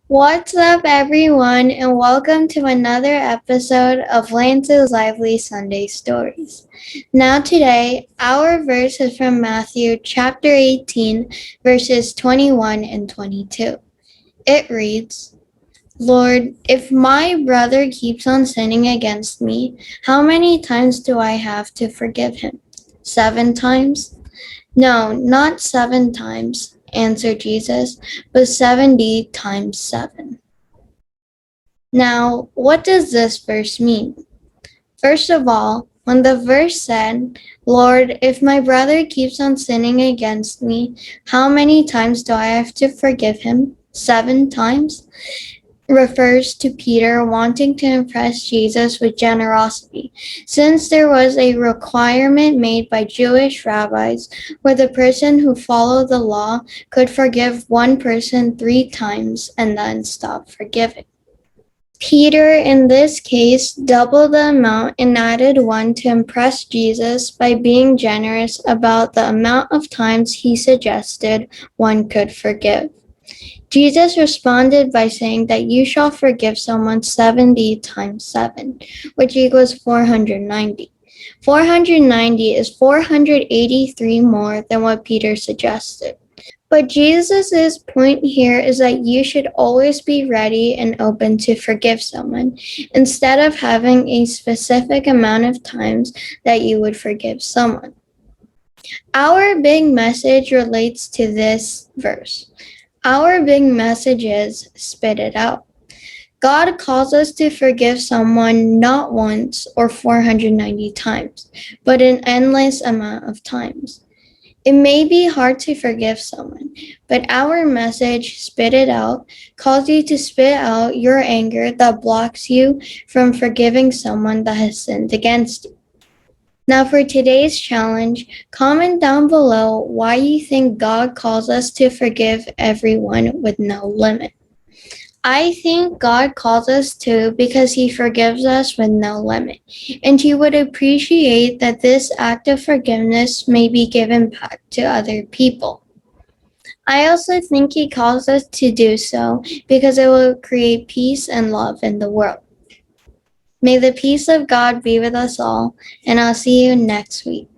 What's up, everyone, and welcome to another episode of Lance's Lively Sunday Stories. Now, today, our verse is from Matthew chapter 18, verses 21 and 22. It reads, Lord, if my brother keeps on sinning against me, how many times do I have to forgive him? 7 times? No, not 7 times, answered Jesus, but 70 times 7. Now, what does this verse mean? First of all, when the verse said, Lord, if my brother keeps on sinning against me, how many times do I have to forgive him? 7 times? Refers to Peter wanting to impress Jesus with generosity, since there was a requirement made by Jewish rabbis where the person who followed the law could forgive one person 3 times and then stop forgiving. Peter, in this case, doubled the amount and added one to impress Jesus by being generous about the amount of times he suggested one could forgive. Jesus responded by saying that you shall forgive someone 70 times 7, which equals 490. 490 is 483 more than what Peter suggested. But Jesus' point here is that you should always be ready and open to forgive someone, instead of having a specific amount of times that you would forgive someone. Our big message relates to this verse. Our big message is spit it out. God calls us to forgive someone not once or 490 times, but an endless amount of times. It may be hard to forgive someone, but our message, spit it out, calls you to spit out your anger that blocks you from forgiving someone that has sinned against you. Now, for today's challenge, comment down below why you think God calls us to forgive everyone with no limit. I think God calls us to because He forgives us with no limit, and He would appreciate that this act of forgiveness may be given back to other people. I also think He calls us to do so because it will create peace and love in the world. May the peace of God be with us all, and I'll see you next week.